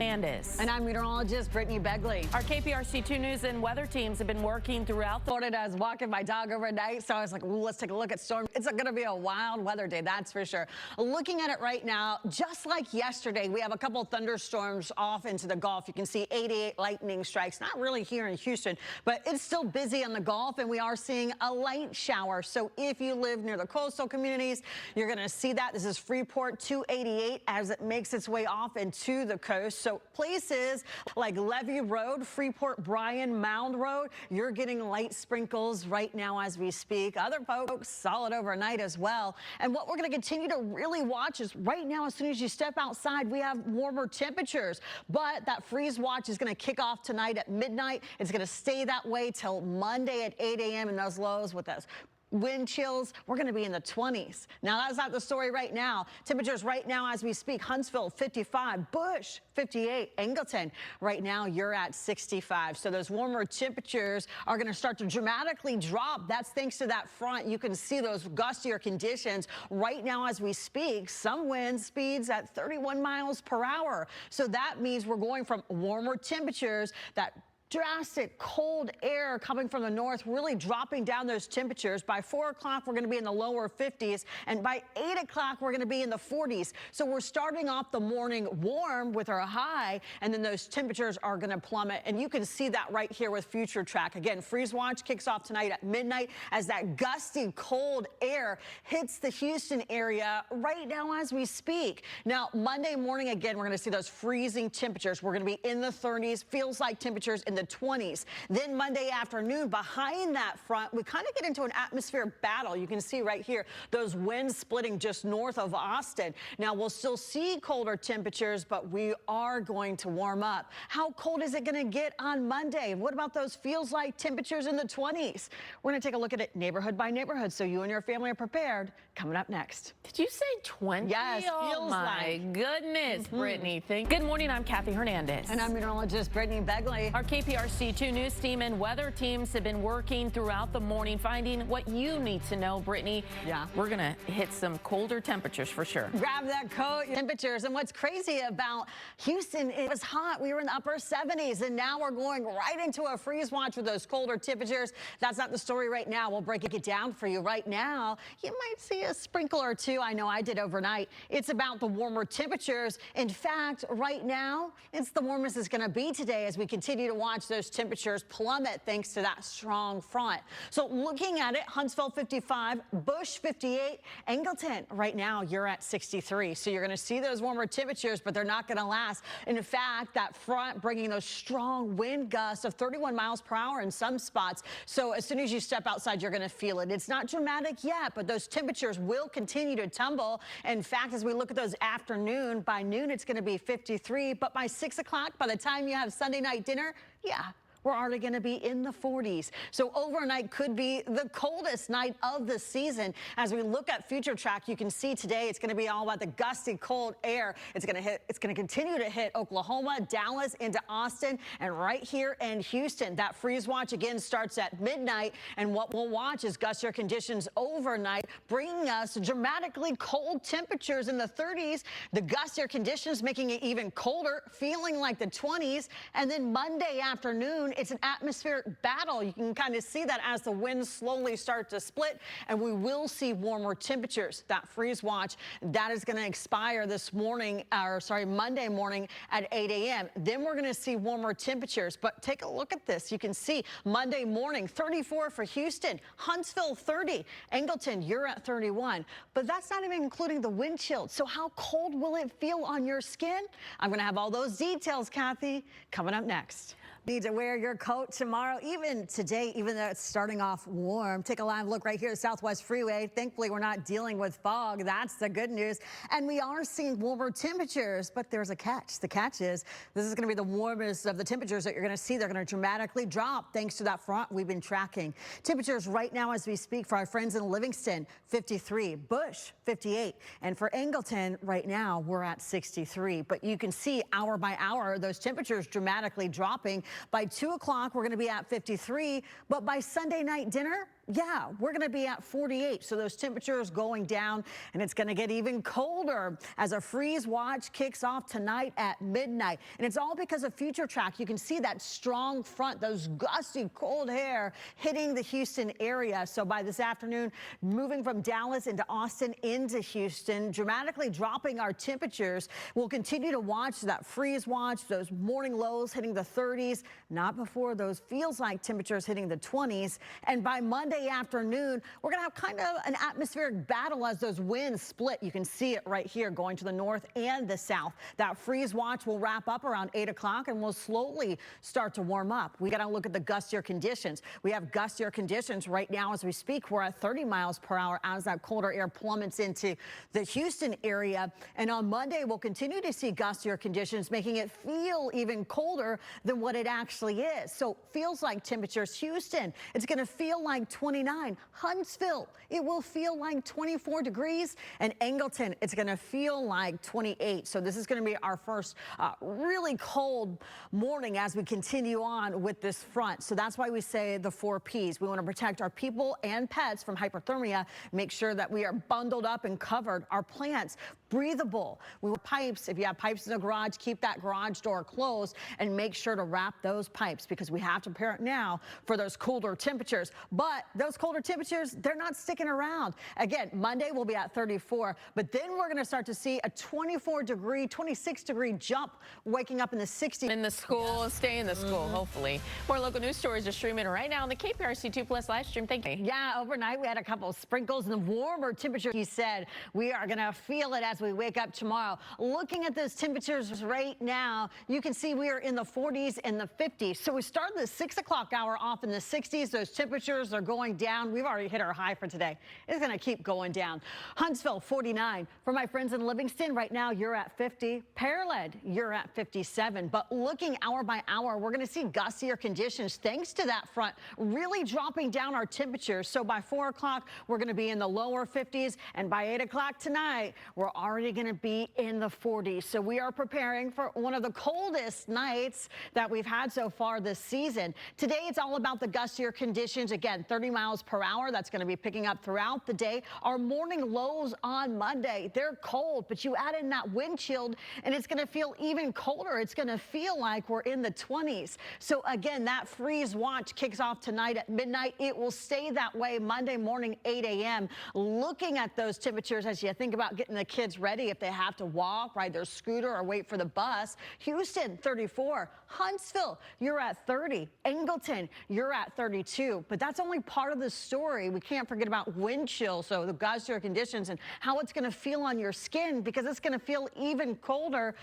Hernandez. And I'm meteorologist Brittany Begley. Our KPRC 2 News and weather teams have been working throughout the I was walking my dog overnight, so I was like, ooh, let's take a look at storm. It's going to be a wild weather day, that's for sure. Looking at it right now, just like yesterday, we have a couple thunderstorms off into the Gulf. You can see 88 lightning strikes, not really here in Houston, but it's still busy on the Gulf, and we are seeing a light shower. So if you live near the coastal communities, you're going to see that. This is Freeport 288 as it makes its way off into the coast. So places like Levee Road, Freeport, Bryan, Mound Road, you're getting light sprinkles right now as we speak. Other folks, solid overnight as well. And what we're going to continue to really watch is right now, as soon as you step outside, we have warmer temperatures. But that freeze watch is going to kick off tonight at midnight. It's going to stay that way till Monday at 8 a.m. and those lows with us. Wind chills, we're going to be in the 20s. Now, that's not the story right now. Temperatures right now as we speak, Huntsville 55, Bush 58, Angleton right now you're at 65. So those warmer temperatures are going to start to dramatically drop. That's thanks to that front. You can see those gustier conditions right now as we speak. Some wind speeds at 31 miles per hour. So that means we're going from warmer temperatures, that drastic cold air coming from the north, really dropping down those temperatures. By 4 o'clock, we're going to be in the lower 50s, and by 8 o'clock, we're going to be in the 40s. So we're starting off the morning warm with our high, and then those temperatures are going to plummet, and you can see that right here with Future Track. Again, freeze watch kicks off tonight at midnight as that gusty cold air hits the Houston area right now as we speak. Now, Monday morning, again, we're going to see those freezing temperatures. We're going to be in the 30s, feels like temperatures in the 20s. Then Monday afternoon, behind that front, we kind of get into an atmospheric battle. You can see right here, those winds splitting just north of Austin. Now, we'll still see colder temperatures, but we are going to warm up. How cold is it going to get on Monday? What about those feels like temperatures in the 20s? We're going to take a look at it neighborhood by neighborhood so you and your family are prepared. Coming up next. Did you say 20? Yes, oh feels my like. Goodness, Brittany. Good morning, I'm Kathy Hernandez. And I'm meteorologist Brittany Begley. Our KPRC 2 News team and weather teams have been working throughout the morning, finding what you need to know, Brittany. Yeah. We're going to hit some colder temperatures for sure. Grab that coat. Temperatures. And what's crazy about Houston, it was hot. We were in the upper 70s, and now we're going right into a freeze watch with those colder temperatures. That's not the story right now. We'll break it down for you right now. You might see a sprinkle or two. I know I did overnight. It's about the warmer temperatures. In fact, right now, it's the warmest it's going to be today as we continue to watch those temperatures plummet thanks to that strong front. So looking at it, Huntsville 55, Bush 58, Angleton right now you're at 63. So you're going to see those warmer temperatures, but they're not going to last. In fact, that front bringing those strong wind gusts of 31 miles per hour in some spots. So as soon as you step outside, you're going to feel it. It's not dramatic yet, but those temperatures will continue to tumble. In fact, as we look at those afternoon, by noon it's going to be 53, but by 6 o'clock, by the time you have Sunday night dinner, yeah, we're already going to be in the 40s. So overnight could be the coldest night of the season. As we look at Future Track, you can see today it's going to be all about the gusty cold air. It's going to continue to hit Oklahoma, Dallas, into Austin, and right here in Houston. That freeze watch again starts at midnight, and what we'll watch is gustier conditions overnight, bringing us dramatically cold temperatures in the 30s. The gustier conditions making it even colder, feeling like the 20s, and then Monday afternoon, it's an atmospheric battle. You can kind of see that as the winds slowly start to split, and we will see warmer temperatures. That freeze watch, that is going to expire this morning, Monday morning at 8 a.m. Then we're going to see warmer temperatures, but take a look at this. You can see Monday morning, 34 for Houston, Huntsville 30, Angleton, you're at 31, but that's not even including the wind chill. So how cold will it feel on your skin? I'm going to have all those details, Kathy, coming up next. Need to wear your coat tomorrow, even today, even though it's starting off warm. Take a live look right here at Southwest Freeway. Thankfully, we're not dealing with fog. That's the good news. And we are seeing warmer temperatures, but there's a catch. The catch is this is going to be the warmest of the temperatures that you're going to see. They're going to dramatically drop thanks to that front we've been tracking. Temperatures right now as we speak for our friends in Livingston, 53, Bush, 58. And for Angleton right now, we're at 63. But you can see hour by hour, those temperatures dramatically dropping. By 2 o'clock, we're going to be at 53. But by Sunday night dinner, yeah, we're going to be at 48. So those temperatures going down, and it's going to get even colder as a freeze watch kicks off tonight at midnight. And it's all because of future track. You can see that strong front, those gusty cold air hitting the Houston area. So by this afternoon, moving from Dallas into Austin into Houston, dramatically dropping our temperatures. We'll continue to watch that freeze watch, those morning lows hitting the 30s, not before those feels like temperatures hitting the 20s. And by Monday afternoon, we're going to have kind of an atmospheric battle as those winds split. You can see it right here going to the north and the south. That freeze watch will wrap up around 8 o'clock and will slowly start to warm up. We got to look at the gustier conditions. We have gustier conditions right now as we speak. We're at 30 miles per hour as that colder air plummets into the Houston area. And on Monday, we'll continue to see gustier conditions, making it feel even colder than what it actually is. So feels like temperatures. Houston, it's going to feel like 29. Huntsville, it will feel like 24 degrees. And Angleton, it's going to feel like 28. So this is going to be our first really cold morning as we continue on with this front. So that's why we say the 4 Ps. We want to protect our people and pets from hypothermia, make sure that we are bundled up and covered. Our plants, breathable. We want pipes. If you have pipes in the garage, keep that garage door closed and make sure to wrap those pipes because we have to prepare it now for those colder temperatures. But those colder temperatures, they're not sticking around. Again, Monday we'll be at 34, but then we're going to start to see a 24-degree, 26-degree jump, waking up in the 60s. In the school, stay in the school, hopefully. More local news stories are streaming right now on the KPRC2 Plus live stream. Thank you. Yeah, overnight we had a couple of sprinkles and warmer temperature. He said we are going to feel it as we wake up tomorrow. Looking at those temperatures right now, you can see we are in the 40s and the 50s. So we started the 6 o'clock hour off in the 60s. Those temperatures are going down. We've already hit our high for today. It's going to keep going down. Huntsville, 49. For my friends in Livingston, right now you're at 50. Pearland, you're at 57. But looking hour by hour, we're going to see gustier conditions thanks to that front really dropping down our temperatures. So by 4 o'clock, we're going to be in the lower 50s. And by 8 o'clock tonight, we're already going to be in the 40s. So we are preparing for one of the coldest nights that we've had so far this season. Today, it's all about the gustier conditions. Again, 30 miles per hour. That's going to be picking up throughout the day. Our morning lows on Monday, they're cold, but you add in that wind chill and it's going to feel even colder. It's going to feel like we're in the 20s. So again, that freeze watch kicks off tonight at midnight. It will stay that way Monday morning, 8 a.m. Looking at those temperatures as you think about getting the kids ready if they have to walk, ride their scooter, or wait for the bus. Houston, 34. Huntsville, you're at 30. Angleton, you're at 32. But that's only part of the story. We can't forget about wind chill, so the gustier conditions and how it's going to feel on your skin because it's going to feel even colder.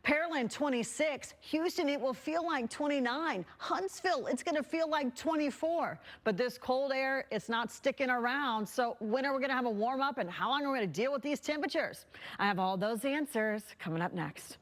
Pearland, 26. Houston, it will feel like 29. Huntsville, it's going to feel like 24. But this cold air, it's not sticking around. So when are we going to have a warm up and how long are we going to deal with these temperatures? I have all those answers coming up next.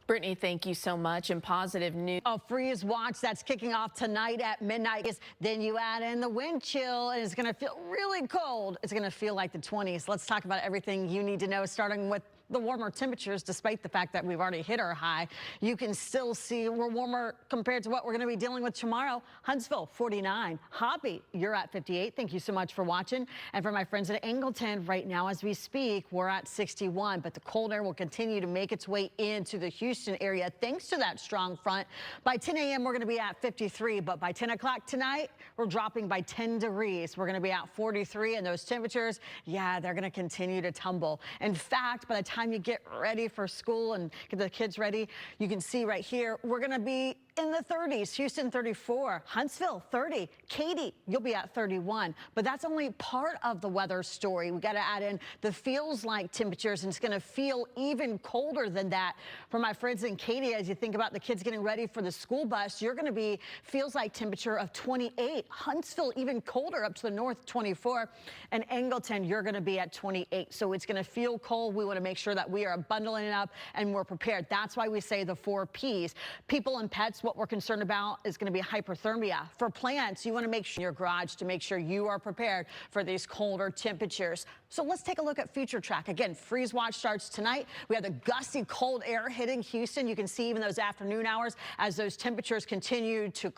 Brittany, thank you so much. And positive news. A freeze watch that's kicking off tonight at midnight. Then you add in the wind chill and it's going to feel really cold. It's going to feel like the 20s. Let's talk about everything you need to know, starting with the warmer temperatures. Despite the fact that we've already hit our high, you can still see we're warmer compared to what we're going to be dealing with tomorrow. Huntsville, 49. Hobby, you're at 58. Thank you so much for watching. And for my friends at Angleton, right now as we speak, we're at 61. But the cold air will continue to make its way into the Houston area thanks to that strong front. By 10 a.m., we're going to be at 53. But by 10 o'clock tonight, we're dropping by 10 degrees. We're going to be at 43. And those temperatures, yeah, they're going to continue to tumble. In fact, by the time you get ready for school and get the kids ready, you can see right here, we're going to be in the 30s. Houston, 34. Huntsville, 30. Katy, you'll be at 31. But that's only part of the weather story. We got to add in the feels like temperatures, and it's going to feel even colder than that. For my friends in Katy, as you think about the kids getting ready for the school bus, you're going to be feels like temperature of 28. Huntsville, even colder up to the north, 24. And Angleton, you're going to be at 28. So it's going to feel cold. We want to make sure sure that we are bundling up and we're prepared. That's why we say the 4 Ps. People and pets, what we're concerned about is going to be hypothermia. For plants, you want to make sure your garage to make sure you are prepared for these colder temperatures. So let's take a look at future track. Again, freeze watch starts tonight. We have the gusty cold air hitting Houston. You can see even those afternoon hours as those temperatures continue to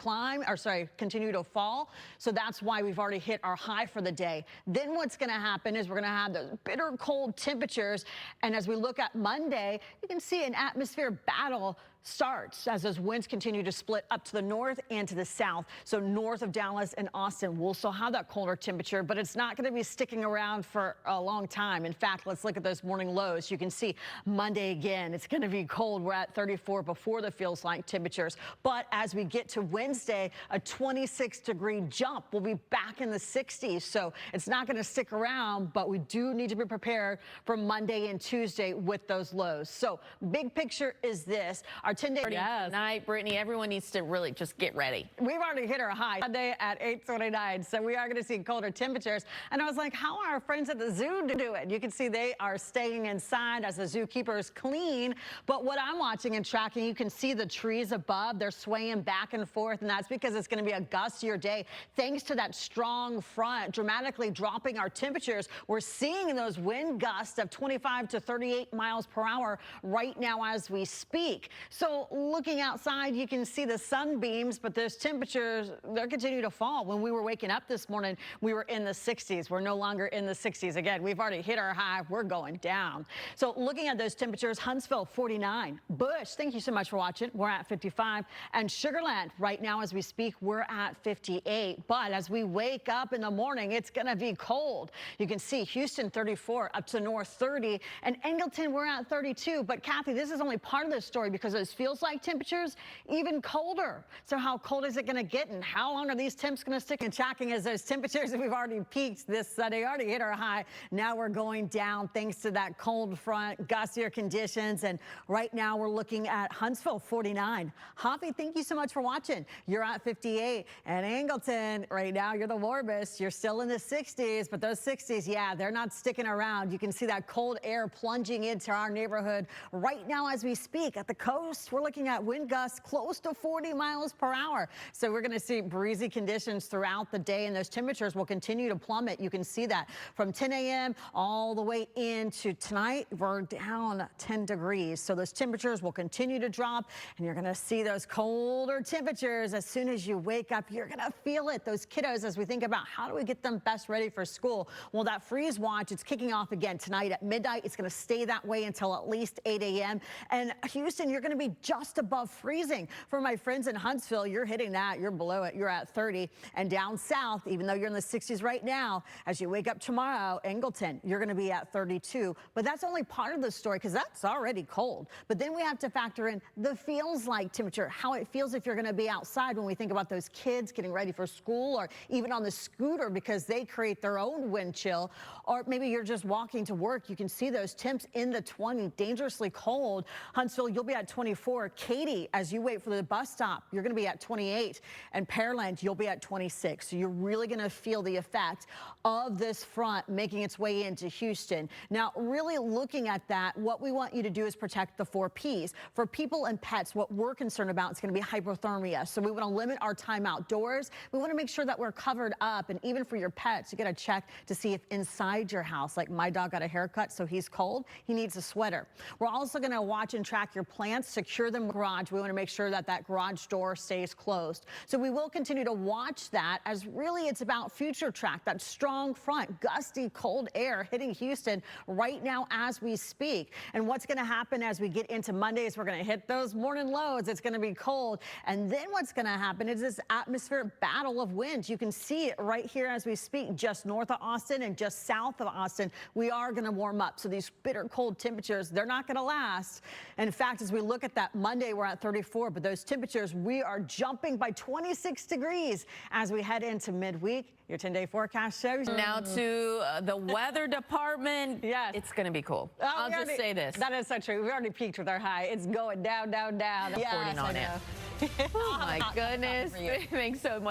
continue to fall. So that's why we've already hit our high for the day. Then what's going to happen is we're going to have those bitter cold temperatures. And as we look at Monday, you can see an atmospheric battle starts as those winds continue to split up to the north and to the south. So north of Dallas and Austin, we'll still have that colder temperature, but it's not going to be sticking around for a long time. In fact, let's look at those morning lows. You can see Monday again, it's going to be cold. We're at 34 before the feels like temperatures. But as we get to Wednesday, a 26-degree jump. We'll be back in the 60s. So it's not going to stick around, but we do need to be prepared for Monday and Tuesday with those lows. So big picture is this. Our 10-day tonight, Brittany, everyone needs to really just get ready. We've already hit our high Monday at 8:29, so we are going to see colder temperatures. And I was like, how are our friends at the zoo doing? You can see they are staying inside as the zookeepers clean. But what I'm watching and tracking, you can see the trees above. They're swaying back and forth, and that's because it's going to be a gustier day. Thanks to that strong front dramatically dropping our temperatures, we're seeing those wind gusts of 25 to 38 miles per hour right now as we speak. So looking outside, you can see the sunbeams, but those temperatures, they're continuing to fall. When we were waking up this morning, we were in the 60s. We're no longer in the 60s. Again, we've already hit our high. We're going down. So looking at those temperatures, Huntsville, 49. Bush, thank you so much for watching. We're at 55. And Sugar Land, right now as we speak, we're at 58. But as we wake up in the morning, it's going to be cold. You can see Houston, 34, up to north, 30. And Angleton, we're at 32. But Kathy, this is only part of the story because those feels like temperatures even colder. So how cold is it going to get, and how long are these temps going to stick? And tracking as those temperatures, we've already peaked this Sunday, already hit our high. Now we're going down thanks to that cold front, gustier conditions. And right now we're looking at Huntsville, 49. Javi, thank you so much for watching. You're at 58. And Angleton, right now you're the warmest. You're still in the 60s, but those 60s, yeah, they're not sticking around. You can see that cold air plunging into our neighborhood right now as we speak. At the coast, we're looking at wind gusts close to 40 miles per hour. So we're going to see breezy conditions throughout the day, and those temperatures will continue to plummet. You can see that from 10 a.m. all the way into tonight, we're down 10 degrees. So those temperatures will continue to drop, and you're going to see those colder temperatures as soon as you wake up. You're going to feel it. Those kiddos, as we think about how do we get them best ready for school? Well, that freeze watch, it's kicking off again tonight at midnight. It's going to stay that way until at least 8 a.m. And Houston, you're going to be just above freezing. For my friends in Huntsville, you're hitting that. You're below it. You're at 30. And down south, even though you're in the 60s right now, as you wake up tomorrow, Angleton, you're going to be at 32. But that's only part of the story because that's already cold. But then we have to factor in the feels like temperature, how it feels if you're going to be outside when we think about those kids getting ready for school, or even on the scooter because they create their own wind chill. Or maybe you're just walking to work. You can see those temps in the 20, dangerously cold. Huntsville, you'll be at 24. Katy, as you wait for the bus stop, you're going to be at 28. And Pearland, you'll be at 26. So you're really going to feel the effect of this front making its way into Houston. Now, really looking at that, what we want you to do is protect the 4 Ps. For people and pets, what we're concerned about is going to be hypothermia. So we want to limit our time outdoors. We want to make sure that we're covered up. And even for your pets, you got to check to see if inside your house, like my dog got a haircut, so he's cold, he needs a sweater. We're also going to watch and track your plants, secure them in the garage. We want to make sure that that garage door stays closed. So we will continue to watch that, as really it's about future track, that strong front, gusty cold air hitting Houston right now as we speak. And what's going to happen as we get into Monday is we're going to hit those morning lows. It's going to be cold. And then what's going to happen is this atmospheric battle of winds. You can see it right here as we speak, just north of Austin and just south of Austin. We are going to warm up. So these bitter cold temperatures, they're not going to last. And in fact, as we look at that Monday, we're at 34, but those temperatures, we are jumping by 26 degrees as we head into midweek. Your 10-day forecast shows. Now to the weather department. Yes. It's going to be cool. I'll just say this. That is so true. We already peaked with our high. It's going down, down, down. Yes, on it. Oh, my goodness. It makes so much